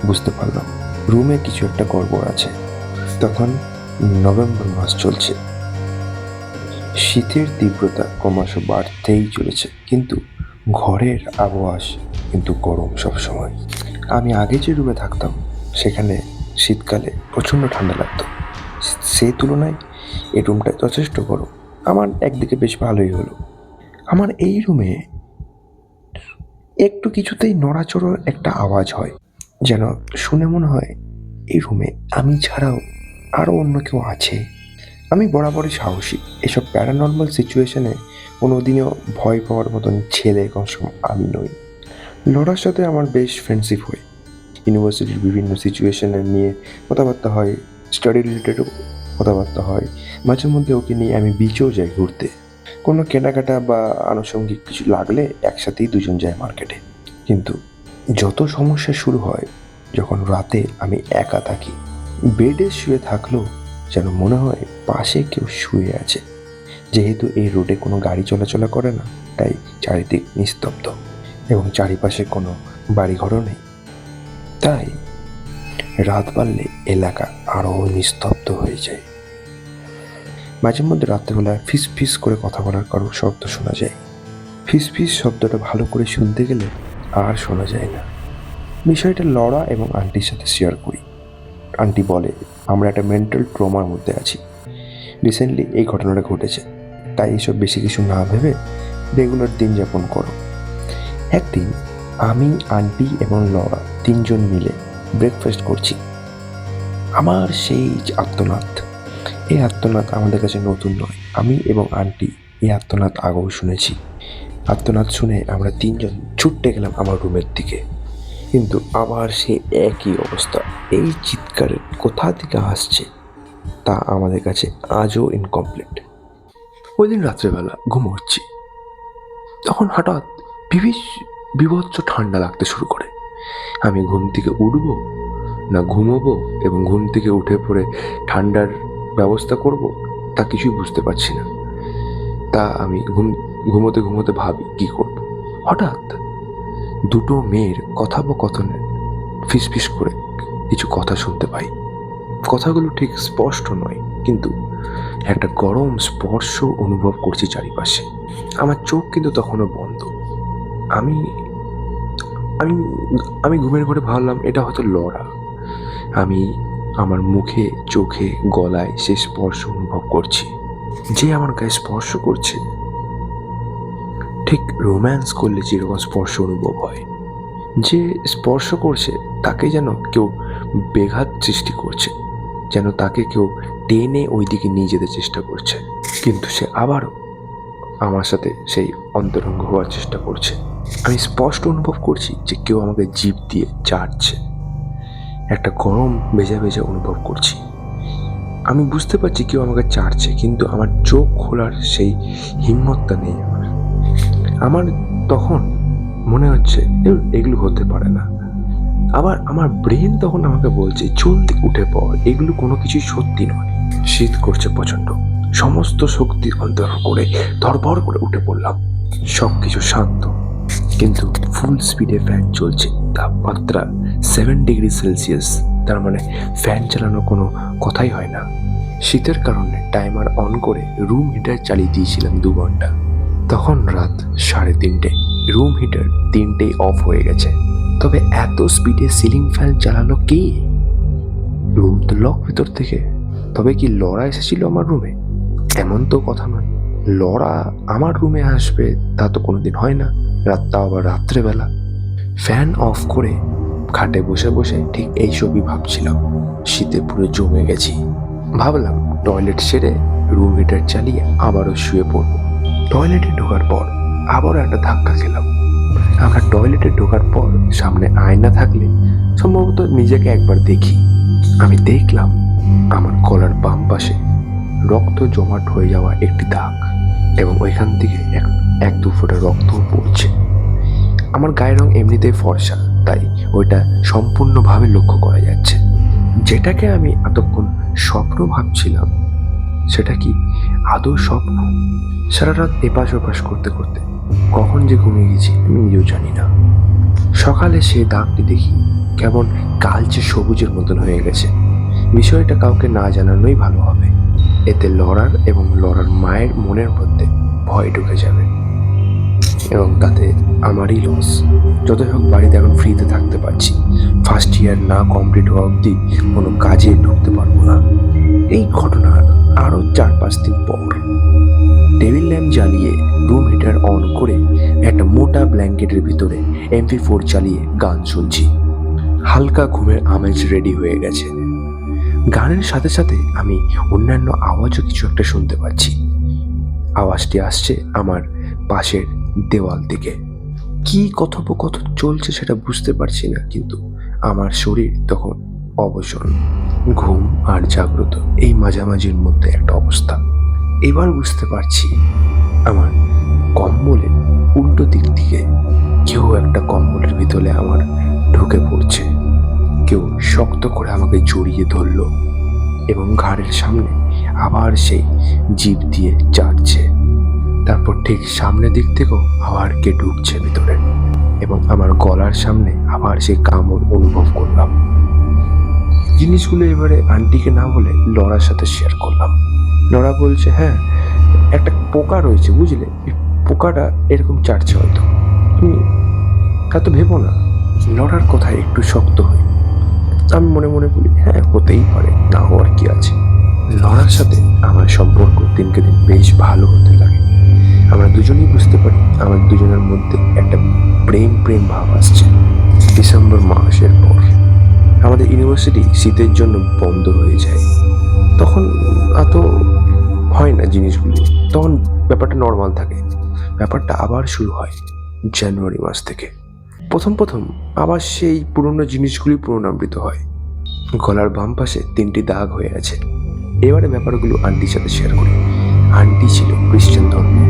Speaker 2: বুঝতে পারলাম রুমে কিছু একটা গড়বড় আছে। তখন নভেম্বর মাস চলছে। শীতের তীব্রতা ক্রমশ বাড়তেই চলেছে, কিন্তু ঘরের আবহাওয়া কিন্তু গরম সবসময়। আমি আগে যে রুমে থাকতাম সেখানে শীতকালে প্রচণ্ড ঠান্ডা লাগতো, সেই তুলনায় এই রুমটা যথেষ্ট গরম। আমার একদিকে বেশ ভালোই হলো। আমার এই রুমে একটু কিছুতেই নড়াচড়ার একটা আওয়াজ হয়, যেন শুনে মনে হয় এই রুমে আমি ছাড়াও আরও অন্য কেউ আছে। আমি বরাবরই সাহসী। এসব প্যারানর্মাল সিচুয়েশনে কোনোদিনও ভয় পাওয়ার মতন ছেলে কম আমি নই। লড়ার সাথে আমার বেশ ফ্রেন্ডশিপ হয়। ইউনিভার্সিটির বিভিন্ন সিচুয়েশনে নিয়ে কথাবার্তা হয়, স্টাডি রিলেটেডও কথাবার্তা হয়। মাঝে মধ্যে ওকে নিয়ে আমি বিচেও যাই ঘুরতে। কোনো কেনাকাটা বা আনুষঙ্গিক কিছু লাগলে একসাথেই দুজন যায় মার্কেটে। কিন্তু যত সমস্যা শুরু হয় যখন রাতে আমি একা থাকি, বেডে শুয়ে থাকলেও যেন মনে হয় পাশে কেউ শুয়ে আছে। যেহেতু এই রোডে কোনো গাড়ি চলাচলা করে না, তাই চারিদিক নিস্তব্ধ এবং চারিপাশে কোনো বাড়িঘরও নেই। তাই রাত বাড়লে এলাকা আরও নিস্তব্ধ হয়ে যায়। মাঝে মধ্যে রাত্রেবেলা ফিস ফিস করে কথা বলার কারো শব্দ শোনা যায়। ফিস ফিস শব্দটা ভালো করে শুনতে গেলে আর শোনা যায় না। বিষয়টা লড়া এবং আন্টির সাথে শেয়ার করি। আন্টি বলে আমরা একটা মেন্টাল ট্রমার মধ্যে আছি। রিসেন্টলি এই ঘটনাটা ঘটেছে, তাই এইসব বেশি কিছু না ভেবে রেগুলার দিন যাপন করো। একদিন আমি, আন্টি এবং লড়া 3 জন মিলে ব্রেকফাস্ট করছি। আমার সেই আর্তনাদ, এই আর্তনাদ আমাদের কাছে নতুন নয়। আমি এবং আন্টি এই আর্তনাদ আগেও শুনেছি। আর্তনাদ শুনে আমরা 3 জন ছুটতে গেলাম আমার রুমের দিকে, কিন্তু আবার সে একই অবস্থা। এই চিৎকারের কোথা থেকে আসছে তা আমাদের কাছে আজও ইনকমপ্লিট। ওই দিন রাত্রেবেলা ঘুমোচ্ছি, তখন হঠাৎ বিভৎস ঠান্ডা লাগতে শুরু করে। আমি ঘুম থেকে উঠবো না ঘুমোবো এবং ঘুম থেকে উঠে পড়ে ঠান্ডার ব্যবস্থা করব তা কিছুই বুঝতে পারছি না। তা আমি ঘুমোতে ঘুমোতে ভাবি কি করব। হঠাৎ দুটো মেয়ের কথোপকথনে ফিসফিস করে কিছু কথা শুনতে পাই। কথাগুলো ঠিক স্পষ্ট নয়, কিন্তু একটা গরম স্পর্শ অনুভব করছি চারিপাশে। আমার চোখ কিন্তু তখনও বন্ধ। আমি আমি আমি ঘুমের ঘরে ভাবলাম এটা হয়তো লড়া। আমি আমার মুখে, চোখে, গলায় সে স্পর্শ অনুভব করছি। যে আমার গায়ে স্পর্শ করছে ঠিক রোম্যান্স করলে যেরকম স্পর্শ অনুভব হয়, যে স্পর্শ করছে তাকে যেন কেউ বেঘাত সৃষ্টি করছে, যেন তাকে কেউ টেনে ওই দিকে নিয়ে যেতে চেষ্টা করছে, কিন্তু সে আবারও আমার সাথে সেই অন্তরঙ্গ হওয়ার চেষ্টা করছে। আমি স্পষ্ট অনুভব করছি যে কেউ আমাকে জিভ দিয়ে চাটছে। একটা গরম ভেজা ভেজা অনুভব করছি। আমি বুঝতে পারছি কেউ আমাকে চাটছে, কিন্তু আমার চোখ খোলার সেই হিম্মতটা নেই আমার। তখন মনে হচ্ছে এগুলো হতে পারে না। আবার আমার ব্রেন তখন আমাকে বলছে জলদি উঠে পড়, এগুলো কোনো কিছুই সত্যি নয়। শীত করছে প্রচন্ড। সমস্ত শক্তি অন্তর করে ধরপড় করে উঠে পড়লাম। সবকিছু শান্ত, কিন্তু ফুল স্পিডে ফ্যান চলছে। তাপমাত্রা 7 ডিগ্রি সেলসিয়াস, তার মানে ফ্যান চালানোর কোনো কথাই হয় না। শীতের কারণে টাইমার অন করে রুম হিটার চালিয়ে দিয়েছিলাম 2 ঘন্টা। তখন রাত 3:30। রুম হিটার 3টেই অফ হয়ে গেছে। তবে এত স্পিডে সিলিং ফ্যান চালালো কে? রুম তো লক ভিতর থেকে। তবে কি লড়া এসেছিল আমার রুমে? এমন তো কথা নয়। লড়া আমার রুমে আসবে তা তো কোনোদিন হয় না, রাতটা আবার রাত্রেবেলা। ফ্যান অফ করে খাটে বসে বসে ঠিক এইসবই ভাবছিলাম। শীতে পুরো জমে গেছি। ভাবলাম টয়লেট সেরে রুম হিটার চালিয়ে আবারও শুয়ে পড়ব। টয়লেটে ঢোকার পর আবারও একটা ধাক্কা খেলাম। আমরা টয়লেটে ঢোকার পর সামনে আয়না থাকলে সম্ভবত নিজেকে একবার দেখি। আমি দেখলাম আমার গলার বাম পাশে রক্ত জমাট হয়ে যাওয়া একটি দাগ, এবং ওইখান থেকে এক দু ফোঁটা রক্তও পড়ছে। আমার গায়ের রং এমনিতেই ফর্সা, তাই ওইটা সম্পূর্ণভাবে লক্ষ্য করা যাচ্ছে। যেটাকে আমি এতক্ষণ স্বপ্ন ভাবছিলাম সেটা কি আদৌ স্বপ্ন? সারা রাত এপাশ ওপাশ করতে করতে কখন যে ঘুমিয়ে গেছি আমি নিজেও জানি না। সকালে সেই দাগটি দেখি কেমন কালচে সবুজের মতন হয়ে গেছে। বিষয়টা কাউকে না জানানোই ভালো হবে, এতে লড়ার এবং লড়ার মায়ের মনের মধ্যে ভয় ঢুকে যাবে, এবং তাতে আমারই লস। যতই হোক বাড়িতে এখন ফ্রিতে থাকতে পারছি। ফার্স্ট ইয়ার না কমপ্লিট হওয়া অবধি কোনো কাজে ঢুকতে পারবো না। এই ঘটনার আরও 4-5 দিন পর টেবিল ল্যাম্প জ্বালিয়ে রুম হিটার অন করে একটা মোটা ব্ল্যাঙ্কেটের ভিতরে MP4 চালিয়ে গান শুনছি। হালকা ঘুমের আমেজ রেডি হয়ে গেছে। গানের সাথে সাথে আমি অন্যান্য আওয়াজও কিছু একটা শুনতে পাচ্ছি। আওয়াজটি আসছে আমার পাশের দেওয়াল থেকে। কি কথোপকথন চলছে সেটা বুঝতে পারছি না, কিন্তু আমার শরীর তখন অবসন্ন। ঘুম আর জাগ্রত এই মাঝামাঝির মধ্যে একটা অবস্থা। এবার বুঝতে পারছি আমার কম্বলের উল্টো দিক থেকে কেউ একটা কম্বলের ভিতরে আমার ঢুকে পড়ছে। কেউ শক্ত করে আমাকে জড়িয়ে ধরলো এবং ঘাড়ের সামনে আবার সেই জিভ দিয়ে চাটছে। তারপর ঠিক সামনের দিক থেকেও আবার কে ঢুকছে ভিতরে, এবং আমার গলার সামনে আবার সেই কামড় অনুভব করলাম। জিনিসগুলো এবারে আন্টিকে না বলে লড়ার সাথে শেয়ার করলাম। লড়া বলছে, হ্যাঁ একটা পোকা রয়েছে বুঝলে, এই পোকাটা এরকম চাটছে, হয়তো তুমি তা তো ভেবো না। লড়ার কথা একটু শক্ত হই। আমি মনে মনে বলি হ্যাঁ হতেই পারে, না হওয়ার কি আছে। লড়ার সাথে আমার সম্পর্ক দিনকে দিন বেশ ভালো হতে লাগে। আমরা দুজনেই বুঝতে পারি আমার দুজনের মধ্যে একটা প্রেম প্রেম ভাব আসছে। ডিসেম্বর মাসের পর আমাদের ইউনিভার্সিটি শীতের জন্য বন্ধ হয়ে যায়। তখন এত হয় না জিনিসগুলি, তখন ব্যাপারটা নর্মাল থাকে। ব্যাপারটা আবার শুরু হয় জানুয়ারি মাস থেকে। প্রথম আবার সেই পুরনো জিনিসগুলি পুনরাবৃত হয়। গলার বাম পাশে 3টি দাগ হয়ে আছে। এবারে ব্যাপারগুলো আন্টির সাথে শেয়ার করি। আন্টি ছিল খ্রিস্টান ধর্মে।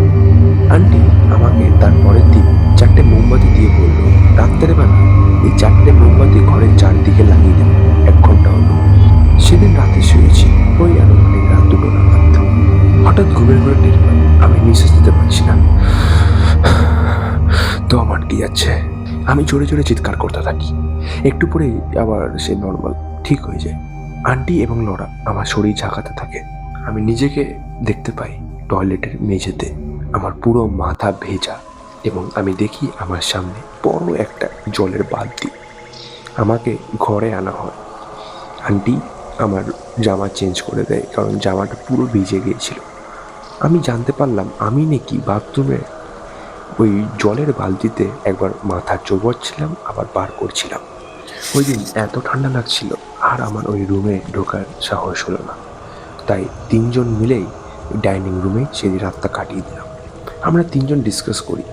Speaker 2: আন্টি আমাকে তার পরের দিন 4টে মোমবাতি দিয়ে বলল, রাত্রেবেলা এই 4টে মোমবাতি ঘরের চারদিকে লাগিয়ে দেবে, 1 ঘন্টা হলো। সেদিন রাতে শুয়েছি ওই আনুমানিক রাত 2টো নাগাদ। হঠাৎ ঘুমের ঘরে টের পাই আমি নিঃশ্বাস দিতে পারছি না, দম আটকে যাচ্ছে। আমি জোরে জোরে চিৎকার করতে থাকি, একটু পরেই আবার সে নর্মাল ঠিক হয়ে যায়। আন্টি এবং লরা আমার শরীর ঝাঁকাতে থাকে। আমি নিজেকে দেখতে পাই টয়লেটের মেঝেতে, আমার পুরো মাথা ভেজা, এবং আমি দেখি আমার সামনে বড় একটা জলের বালতি। আমাকে ঘরে আনা হয়। আন্টি আমার জামা চেঞ্জ করে দেয়, কারণ জামাটা পুরো ভিজে গিয়েছিল। আমি জানতে পারলাম আমি নাকি বাথরুমে ওই জলের বালতিতে একবার মাথা চোবচ্ছিলাম, আবার বার করছিলাম। ওই দিন এত ঠান্ডা লাগছিল আর আমার ওই রুমে ঢোকার সাহস হলো না, তাই 3জন মিলেই ডাইনিং রুমে সেই রাতটা কাটিয়ে দিলাম। আমরা 3জন ডিসকাস করি,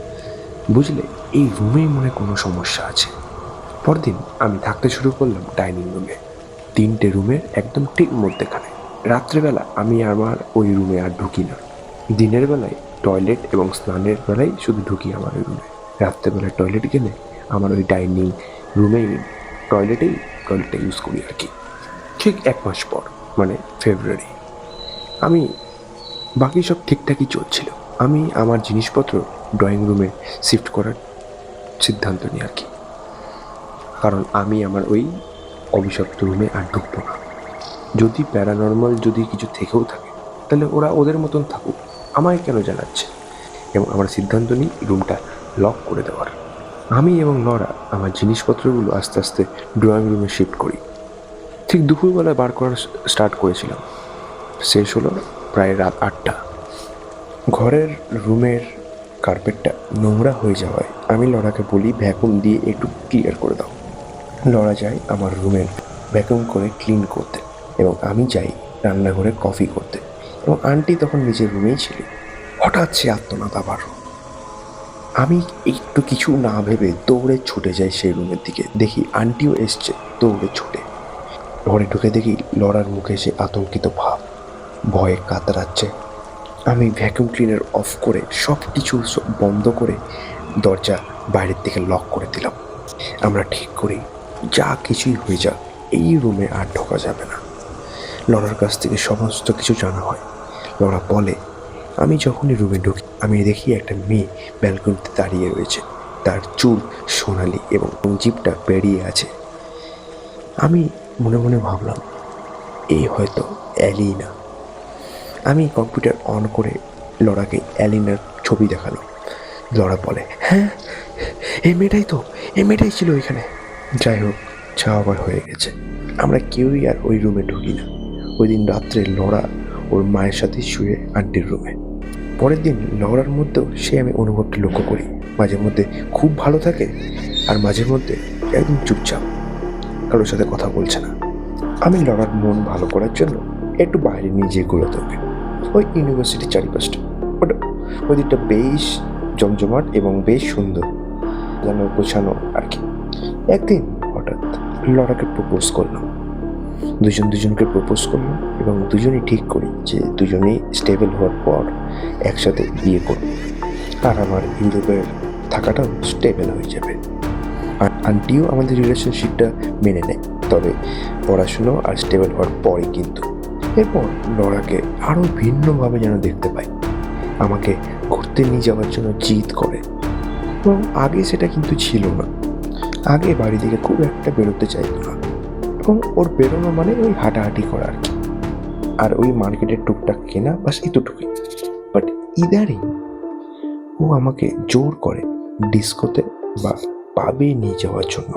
Speaker 2: বুঝলে এই রুমেই মনে কোনো সমস্যা আছে। পরদিন আমি থাকতে শুরু করলাম ডাইনিং রুমে, 3টে রুমের একদম ঠিক মধ্যেখানে। রাত্রেবেলা আমি আমার ওই রুমে আর ঢুকি না। দিনের বেলায় টয়লেট এবং স্নানের বেলায় শুধু ঢুকি আমার ওই রুমে। রাত্রেবেলায় টয়লেট গেলে আমার ওই ডাইনিং রুমেই টয়লেটটা ইউজ করি আর কি। ঠিক 1 মাস পর, মানে ফেব্রুয়ারি, আমি বাকি সব ঠিকঠাকই চলছিল। আমি আমার জিনিসপত্র ড্রয়িং রুমে শিফট করার সিদ্ধান্ত নিই আর কি, কারণ আমি আমার ওই অভিশপ্ত রুমে আর ঢুকবো না। যদি প্যারানর্মাল যদি কিছু থেকেও থাকে তাহলে ওরা ওদের মতন থাকুক, আমায় কেন জানাচ্ছে। এবং আমার সিদ্ধান্ত নিই রুমটা লক করে দেওয়ার। আমি এবং লরা আমার জিনিসপত্রগুলো আস্তে আস্তে ড্রয়িং রুমে শিফট করি। ঠিক দুপুরবেলায় বার করা স্টার্ট করেছিলাম, শেষ হলো প্রায় রাত 8টা। ঘরের রুমের কার্পেটটা নোংরা হয়ে যাওয়ায় আমি লরাকে বলি ভ্যাকুম দিয়ে একটু ক্লিয়ার করে দাও। লরা যায় আমার রুমের ভ্যাকুম করে ক্লিন করতে, এবং আমি যাই রান্নাঘরে কফি করতে, এবং আন্টি তখন নিজের রুমেই ছিল। হঠাৎ সে আত্মনাদ আবার। আমি একটু কিছু না ভেবে দৌড়ে ছুটে যাই সেই রুমের দিকে, দেখি আন্টিও এসছে দৌড়ে ছুটে। ঘরে ঢুকে দেখি লরার মুখে সে আতঙ্কিত ভাব, ভয়ে কাতরাচ্ছে। আমি ভ্যাকুম ক্লিনার অফ করে সব কিছু বন্ধ করে দরজা বাইরের দিকে লক করে দিলাম। আমরা ঠিক করি যা কিছুই হয়ে যাক এই রুমে আর ঢোকা যাবে না। লরার কাছ থেকে সমস্ত কিছু জানা হয়। লরা বলে, আমি যখনই রুমে ঢুকি আমি দেখি একটা মেয়ে ব্যালকনিতে দাঁড়িয়ে রয়েছে, তার চুল সোনালি এবং জিভটা বেরিয়ে আছে। আমি মনে মনে ভাবলাম এই হয়তো অ্যালিনা। আমি কম্পিউটার অন করে লরাকে অ্যালিনার ছবি দেখালাম। লরা বলে, হ্যাঁ এই মেয়েটাই ছিল এখানে। যাই হোক, যা আবার হয়ে গেছে। আমরা কেউই আর ওই রুমে ঢুকি না। ওই দিন রাত্রে লরা ওর মায়ের সাথে শুয়ে আন্টির রুমে। পরের দিন লরার মধ্যেও সে আমি অনুভবটি লক্ষ্য করি, মাঝে মধ্যে খুব ভালো থাকে আর মাঝে মধ্যে একদম চুপচাপ, কারোর সাথে কথা বলছে না। আমি লরার মন ভালো করার জন্য একটু বাইরে নিয়ে যেয়ে ঘুরোতে হবে, ওই ইউনিভার্সিটির চারিপাশটা। ওই দিকটা বেশ জমজমাট এবং বেশ সুন্দর, যেন গোছানো আর কি। একদিন হঠাৎ লরাকে প্রপোজ করলাম, দুজনকে প্রপোজ করলাম, এবং দুজনেই ঠিক করি যে দুজনেই স্টেবল হওয়ার পর একসাথে বিয়ে করব, আর আমার ইউরোপের থাকাটাও স্টেবল হয়ে যাবে। আর আন্টিও আমাদের রিলেশনশিপটা মেনে নেয়, তবে পড়াশুনো আর স্টেবল হওয়ার পরে। কিন্তু এরপর লরাকে আরও ভিন্নভাবে যেন দেখতে পাই, আমাকে ঘুরতে নিয়ে যাওয়ার জন্য জিদ করে, এবং আগে সেটা কিন্তু ছিল না। আগে বাড়ি থেকে খুব একটা বেরোতে চাইতো না, এবং ওর বেরোনো মানে ওই হাঁটাহাঁটি করা আর কি, আর ওই মার্কেটের টুকটাক কেনা, বাস এতটুকুই। বাট ইদারিং ও আমাকে জোর করে ডিস্কোতে বা পাবে নিয়ে যাওয়ার জন্য।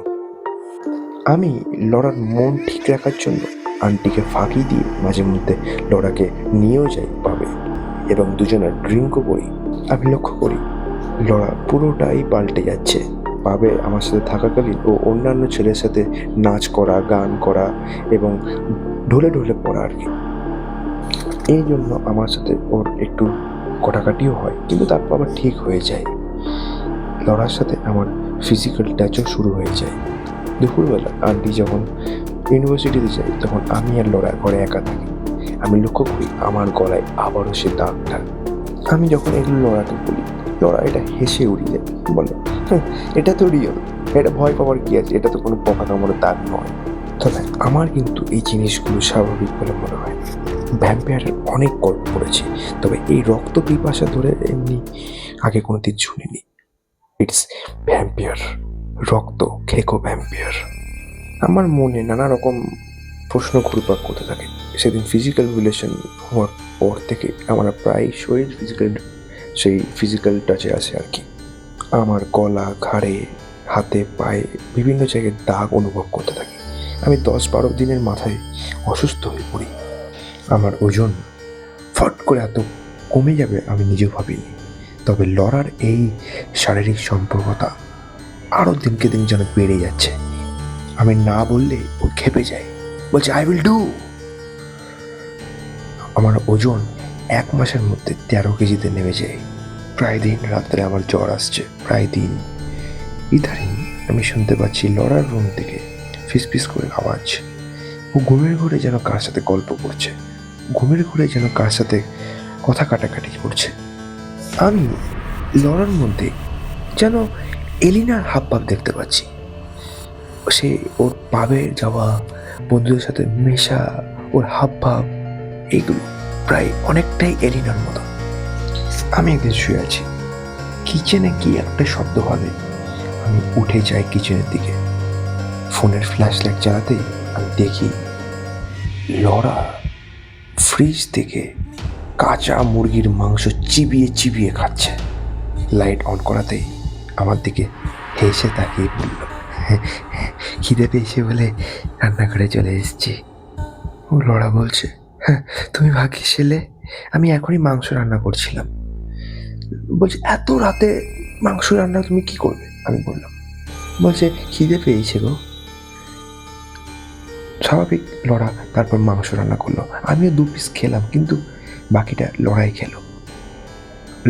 Speaker 2: আমি লরার মন ঠিক রাখার জন্য আন্টিকে ফাঁকি দিয়ে মাঝে মধ্যে লরাকে নিয়েও যাই পাবে, এবং দুজনে ড্রিঙ্কও করি। আমি লক্ষ্য করি লরা পুরোটাই পাল্টে যাচ্ছে। পাবে আমার সাথে থাকাকালীন ও অন্যান্য ছেলের সাথে নাচ করা, গান করা এবং ঢলে ঢলে পড়া আর কি। এই জন্য আমার সাথে ওর একটু কটাকাটিও হয়, কিন্তু তারপর আবার ঠিক হয়ে যায়। লরার সাথে আমার ফিজিক্যাল টাচও শুরু হয়ে যায়। দুপুরবেলা আন্টি যখন ইউনিভার্সিটিতে যাই তখন আমি আর লরা ঘরে একা থাকি। আমি লক্ষ্য করি আমার গলায় আবারও সে দাগটা। আমি যখন এগুলো লরাকে বলি লড়া এটা হেসে উড়িয়ে বলে, "হ্যাঁ, এটা তো রিয়েল, এটা ভয় পাওয়ার কি আছে, এটা তো কোনো পোকা কামড়ের দাগ নয়।" তবে আমার কিন্তু এই জিনিসগুলো স্বাভাবিক বলে মনে হয় না। ভ্যাম্পায়ারের অনেক গল্প পড়েছি, তবে এই রক্ত পিপাসা ধরে এমনি আগে কোনোদিন শুনিনি। ইটস ভ্যাম্পায়ার, রক্ত খেকো ভ্যাম্পায়ার। আমার মনে নানা রকম প্রশ্ন ঘুরপাক করতে থাকে। সেদিন ফিজিক্যাল রিলেশন হওয়ার পর থেকে আমরা প্রায় সেই ফিজিক্যাল টাচে আছে আর কি। আমার গলা, ঘাড়ে, হাতে, পায়ে বিভিন্ন জায়গায় দাগ অনুভব করতে থাকি। আমি 10-12 দিনের মাথায় অসুস্থ হয়ে পড়ি। আমার ওজন ফট করে এত কমে যাবে আমি নিজেও ভাবিনি। তবে লড়ার এই শারীরিক সম্পর্কতা আরও দিনকে দিন যেন বেড়ে যাচ্ছে। আমি না বললে ও খেপে যায়, বলছে আই উইল ডু। আমার ওজন 1 মাসের মধ্যে 13 কেজিতে নেমে যায়। প্রায় দিন রাত্রে আমার জ্বর আসছে, প্রায় দিন। ইদারিং আমি শুনতে পাচ্ছি লড়ার রুম থেকে ফিসফিস করে আওয়াজ। ও ঘুমের ঘরে যেন কার সাথে গল্প করছে, ঘুমের ঘরে যেন কার সাথে কথা কাটাকাটি করছে। আমি লড়ার মধ্যে যেন এলিনার হাবভাব দেখতে পাচ্ছি। সে ওর পাবে যাওয়া, বন্ধুদের সাথে মেশা, ওর হাবভাব, এগুলো প্রায় অনেকটাই এলিনার মতো। আমি একদিন শুয়ে আছি, কিচেনে কি একটা শব্দ হবে। আমি উঠে যাই কিচেনের দিকে। ফোনের ফ্ল্যাশ লাইট জ্বালাতেই আমি দেখি লড়া ফ্রিজ থেকে কাঁচা মুরগির মাংস চিবিয়ে চিবিয়ে খাচ্ছে। লাইট অন করাতেই আমার দিকে হেসে তাকিয়ে বলল, খিদে পেয়েছে বলে রান্নাঘরে চলে এসেছি। ও লড়া বলছে, হ্যাঁ তুমি ভাগ্যিস এলে, আমি এখনই মাংস রান্না করছিলাম। বলছে এত রাতে মাংস রান্না তুমি কি করবে? আমি বললাম। বলছে খিদে পেয়েছে গো। স্বাভাবিক লড়া তারপর মাংস রান্না করলো, আমিও 2 পিস খেলাম, কিন্তু বাকিটা লড়াই খেলো।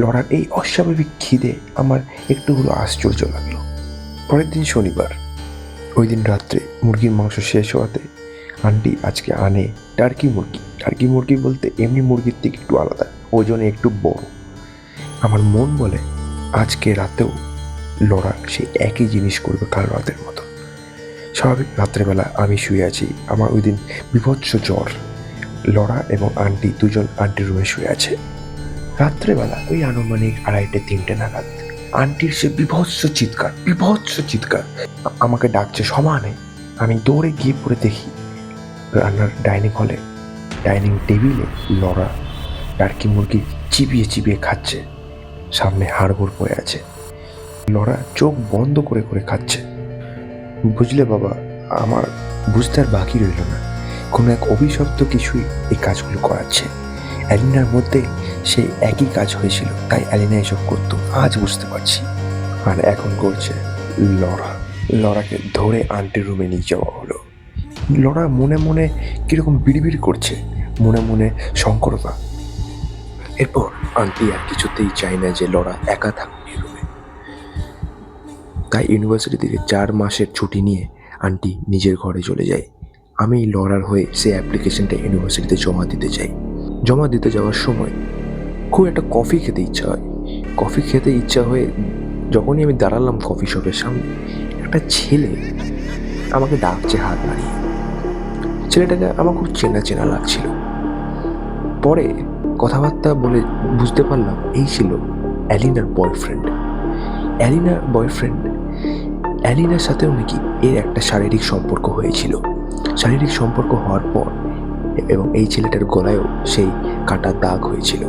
Speaker 2: লড়ার এই অস্বাভাবিক খিদে আমার একটু হলো আশ্চর্য লাগলো। পরের দিন শনিবার, ওই দিন রাত্রে মুরগির মাংস শেষ হওয়াতে আন্টি আজকে আনে টার্কি মুরগি। টার্কি মুরগি বলতে এমনি মুরগির থেকে একটু আলাদা, ওজনে একটু বড়। আমার মন বলে আজকে রাতেও লড়া সে একই জিনিস করবে কাল রাতের মতো। স্বাভাবিক রাত্রেবেলা আমি শুয়ে আছি, আমার ওই দিন বিভৎস জ্বর। লড়া এবং আন্টি দুজন আন্টির রুমে শুয়ে আছে। রাত্রেবেলা ওই আনুমানিক 2:30-3টে নাগাদ আন্টির সে বিভৎস চিৎকার আমাকে ডাকছে সমানে। আমি দৌড়ে গিয়ে পড়ে দেখি রান্নার ডাইনিং টেবিলে লড়া টার্কি মুরগি চিবিয়ে চিবিয়ে খাচ্ছে। সামনে হাড়গোড় পড়ে আছে, লড়া চোখ বন্ধ করে করে খাচ্ছে। বুঝলে বাবা, আমার বুঝতে আর বাকি রইল না, কোনো এক অভিশপ্ত কিছুই এই কাজগুলো করাচ্ছে। অ্যালিনার মধ্যে সে একই কাজ হয়েছিল, তাই অ্যালিনা এসব করতো, আজ বুঝতে পারছি। আর এখন করছে লড়াকে ধরে আন্টির রুমে নিয়ে যাওয়া হলো। লড়া মনে মনে কিরকম বিড়বিড় করছে, মনে মনে শঙ্করতা। এরপর আন্টি আর কিছুতেই চায় না যে লড়া একা থাকবে রুমে, তাই ইউনিভার্সিটি থেকে 4 মাসের ছুটি নিয়ে আন্টি নিজের ঘরে চলে যায়। আমি লড়ার হয়ে সে অ্যাপ্লিকেশনটা ইউনিভার্সিটিতে জমা দিতে চাই। জমা দিতে যাওয়ার সময় খুব একটা কফি খেতে ইচ্ছা হয়ে যখনই আমি দাঁড়ালাম কফি শপের সামনে, একটা ছেলে আমাকে ডাকছে হাত নাড়িয়ে। ছেলেটাকে আমার খুব চেনা চেনা লাগছিল। পরে কথাবার্তা বলে বুঝতে পারলাম এই ছিল অ্যালিনার বয়ফ্রেন্ড। অ্যালিনার সাথেও নাকি এর একটা শারীরিক সম্পর্ক হয়েছিল। শারীরিক সম্পর্ক হওয়ার পর এবং এই ছেলেটার গলায়ও সেই কাটা দাগ হয়েছিল।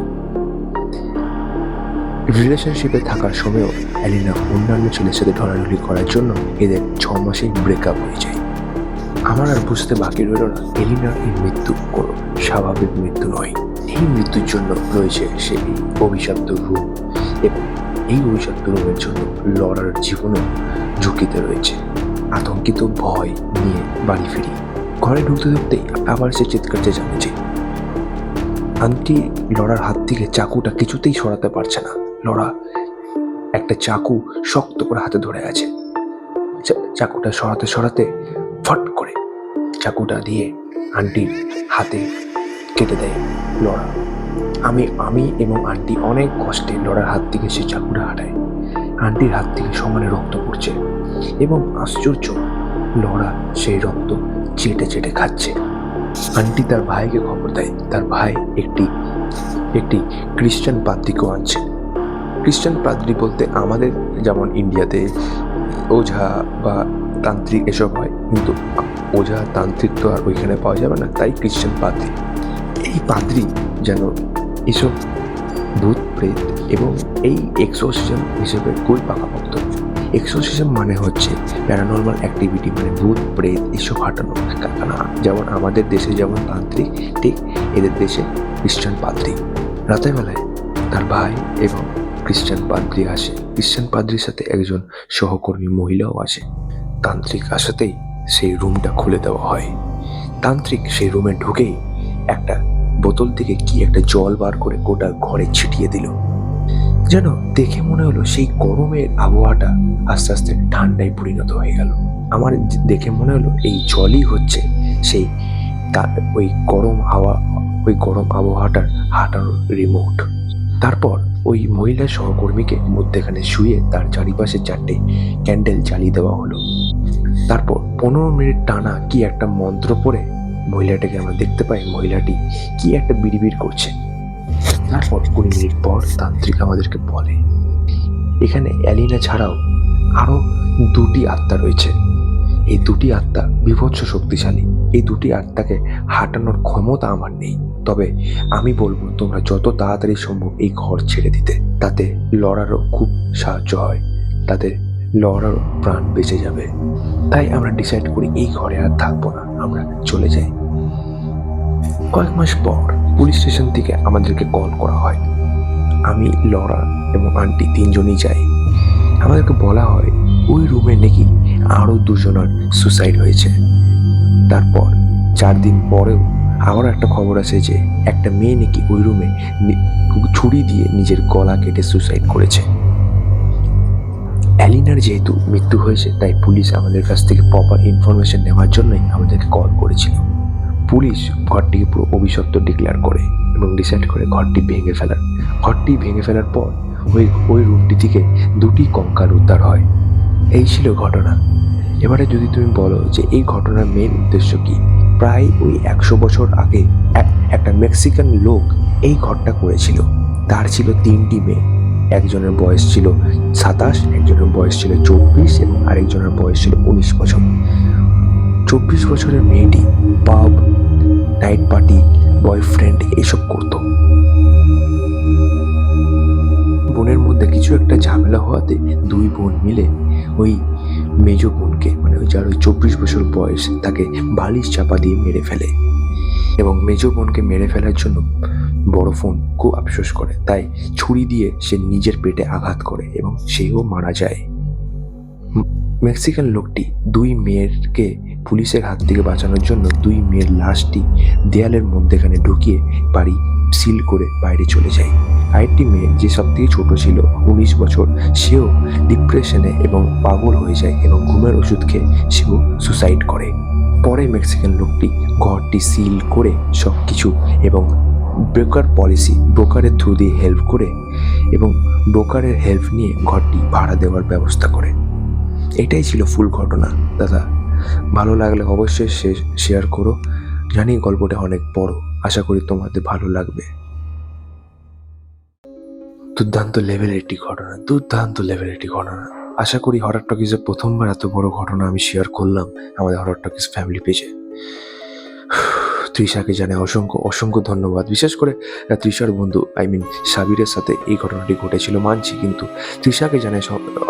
Speaker 2: রিলেশনশিপে থাকার সময়ও অ্যালিনা অন্যান্য ছেলের সাথে ঢলাঢলি করার জন্য এদের 6 মাসেই ব্রেকআপ হয়ে যায়। আমার আর বুঝতে বাকি রইল না এলিনার এই মৃত্যু কোনো স্বাভাবিক মৃত্যু নয়। এই মৃত্যুর জন্য রয়েছে সেই অভিশপ্ত রুম, এবং এই অভিশপ্ত রুমের জন্য লড়ার জীবনও ঝুঁকিতে রয়েছে। আতঙ্কিত ভয় নিয়ে বাড়ি ফিরি। ঘরে ঢুকতেই আবার সে চিৎকার চেঁচামেচি। আন্টি লড়ার হাত থেকে চাকুটা কিছুতেই সরাতে পারছে না। লড়া একটা চাকু শক্ত করে হাতে ধরে আছে। চাকুটা সরাতে ফট করে চাকুটা দিয়ে আন্টির হাতে কেটে দেয় লড়া। আমি এবং আন্টি অনেক কষ্টে লড়ার হাত থেকে সে চাকুটা হাঁটায়। আন্টির হাত থেকে সমানে রক্ত পড়ছে এবং আশ্চর্য, লড়া সেই রক্ত চেটে চেটে খাচ্ছে। আন্টি তার ভাইকে খবর দেয়। তার ভাই একটি খ্রিস্টান পাদ্রীকেও আনছে। খ্রিস্টান পাদ্রী বলতে আমাদের যেমন ইন্ডিয়াতে ওঝা বা তান্ত্রিক এসব হয়, কিন্তু ওঝা তান্ত্রিক তো আর ওইখানে পাওয়া যাবে না, তাই খ্রিস্টান পাদ্রী। এই পাদ্রী যেন এসব ভূত প্রেত এবং এই এক্সোরসিজম হিসেবে খুবই পাকাপোক্ত। এক্সোরসিজম মানে হচ্ছে প্যারানর্মাল অ্যাক্টিভিটি, মানে ভূত প্রেত এসব হাঁটানো। যেমন আমাদের দেশে যেমন তান্ত্রিক, ঠিক এদের দেশে খ্রিস্টান পাদ্রী। রাতের বেলায় তার ভাই এবং খ্রিস্টান পাদ্রী আসে। খ্রিস্টান পাদ্রীর সাথে একজন সহকর্মী মহিলাও আসে। তান্ত্রিক আসাতেই সেই রুমটা খুলে দেওয়া হয়। তান্ত্রিক সেই রুমে ঢুকেই একটা বোতল থেকে কি একটা জল বার করে গোটা ঘরে ছিটিয়ে দিল। যেন দেখে মনে হলো সেই গরমের আবহাওয়াটা আস্তে আস্তে ঠান্ডায় পরিণত হয়ে গেল। আমার দেখে মনে হলো এই জলই হচ্ছে সেই ওই গরম আবহাওয়াটার হাঁটানোর রিমোট। তারপর ওই মহিলা সহকর্মীকে মধ্যেখানে শুয়ে তার চারিপাশে 4টে ক্যান্ডেল জ্বালিয়ে দেওয়া হলো। তারপর 15 মিনিট টানা কি একটা মন্ত্র পড়ে মহিলাটাকে আমরা দেখতে পাই মহিলাটি কি একটা বিড়বিড় করছে। তারপর 20 মিনিট পর তান্ত্রিক আমাদেরকে বলে এখানে অ্যালিনা ছাড়াও আরো 2টি আত্মা রয়েছে। এই 2টি আত্মা বিভৎস শক্তিশালী। এই 2টি আত্মাকে হাঁটানোর ক্ষমতা আমার নেই, তবে আমি বলবো তোমরা যত তাড়াতাড়ি সম্ভব এই ঘর ছেড়ে দিতে, তাতে লড়ারও খুব সাহায্য হয়, তাদের লড়ারও প্রাণ বেঁচে যাবে। তাই আমরা ডিসাইড করি এই ঘরে আর থাকবো না, আমরা চলে যাই। কয়েক মাস পর পুলিশ স্টেশন থেকে আমাদেরকে কল করা হয়। আমি, লরা এবং আন্টি 3জনই যাই। আমাদেরকে বলা হয় ওই রুমে নাকি আরো 2জনের সুসাইড হয়েছে। তারপর 4 দিন পরেও আবার একটা খবর আছে যে একটা মেয়ে নাকি ওই রুমে ছুরি দিয়ে নিজের গলা কেটে সুসাইড করেছে। অ্যালিনার যেহেতু মৃত্যু হয়েছে, তাই পুলিশ আমাদের কাছ থেকে প্রপার ইনফরমেশন নেওয়ার জন্যই আমাদেরকে কল করেছিল। পুলিশ ঘরটিকে পুরো অভিশপ্ত ডিক্লেয়ার করে এবং ডিসাইড করে ঘরটি ভেঙে ফেলার। ঘরটি ভেঙে ফেলার পর ওই রুমটি থেকে 2টি কঙ্কাল উদ্ধার হয়। এই ছিল ঘটনা। এবারে যদি তুমি বলো যে এই ঘটনার মেন উদ্দেশ্য কি, প্রায় ওই 100 বছর আগে একটা মেক্সিকান লোক এই ঘরটা করেছিল। তার ছিল 3টি মেয়ে। একজনের বয়স ছিল 27, একজনের বয়স ছিল 24 এবং আরেকজনের বয়স ছিল 19 বছর। 24 বছরের মেয়েটি পাব, নাইট পার্টি, বয়ফ্রেন্ড এসব করত। বোনের মধ্যে কিছু একটা ঝামেলা হওয়াতে 2 বোন মিলে ওই মেজ বোনকে, মানে ওই যার ওই 24 বছর বয়স, তাকে বালিশ চাপা দিয়ে মেরে ফেলে। এবং মেজ বোনকে মেরে ফেলার জন্য বড় বোন খুব আফসোস করে, তাই ছুরি দিয়ে সে নিজের পেটে আঘাত করে এবং সেও মারা যায়। মেক্সিকান লোকটি 2 মেয়েরকে পুলিশের হাত থেকে বাঁচানোর জন্য 2 মেয়ের লাশটি দেয়ালের মধ্যেখানে ঢুকিয়ে বাড়ি সিল করে বাইরে চলে যায়। আরেকটি মেয়ে, যে সব থেকে ছোট ছিল 19 বছর, সেও ডিপ্রেশনে এবং পাগল হয়ে যায় এবং ঘুমের ওষুধ খেয়ে সেও সুসাইড করে। পরে মেক্সিকান লোকটি ঘরটি সিল করে সব কিছু এবং ব্রোকারের থ্রু দিয়ে হেল্প করে এবং ব্রোকারের হেল্প নিয়ে ঘরটি ভাড়া দেওয়ার ব্যবস্থা করে। এটাই ছিল ফুল ঘটনা। দাদা, ভালো লাগলে অবশ্যই শেয়ার করো। জানি গল্পটা অনেক বড়, আশা করি তোমাদের ভালো লাগবে। দুর্দান্ত লেভেলের একটি ঘটনা। আশা করি হরর টকিজে প্রথমবার এত বড় ঘটনা আমি শেয়ার করলাম আমাদের হরর টকিজ ফ্যামিলি পেজে। তৃষাকে জানাই অসংখ্য ধন্যবাদ। বিশেষ করে তৃষার বন্ধু সাবিরের সাথে এই ঘটনাটি ঘটেছিল মানছি, কিন্তু তৃষাকে জানাই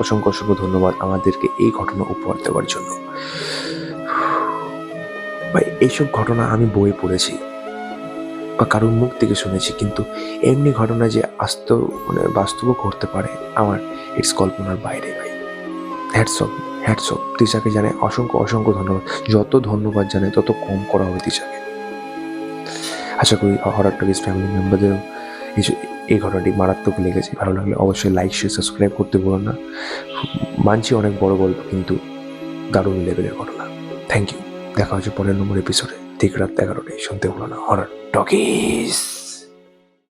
Speaker 2: অসংখ্য ধন্যবাদ আমাদেরকে এই ঘটনা উপহার দেওয়ার জন্য। ভাই, এইসব ঘটনা আমি বইয়ে পড়েছি বা কারোর মুখ থেকে শুনেছি, কিন্তু এমনি ঘটনা যে বাস্তবও ঘটতে পারে, আমার ইটস কল্পনার বাইরে। ভাই, হ্যাটস অফ তৃষাকে জানাই অসংখ্য ধন্যবাদ। যত ধন্যবাদ জানাই তত কম করা হবে তৃষাকে। আশা করি হরর টকিজ ফ্যামিলি মেম্বারদেরও এই ঘটনাটি মারাত্মক লেগেছে। ভালো লাগলে অবশ্যই লাইক, শেয়ার, সাবস্ক্রাইব করতে ভুলো না। মানছি অনেক বড় গল্প, কিন্তু দারুণ লেভেলের ঘটনা। Thank you. দেখা হচ্ছে পরের নম্বর এপিসোডে, ঠিক রাত 11টায়। শুনতে ভুলো না হরর টকিজ।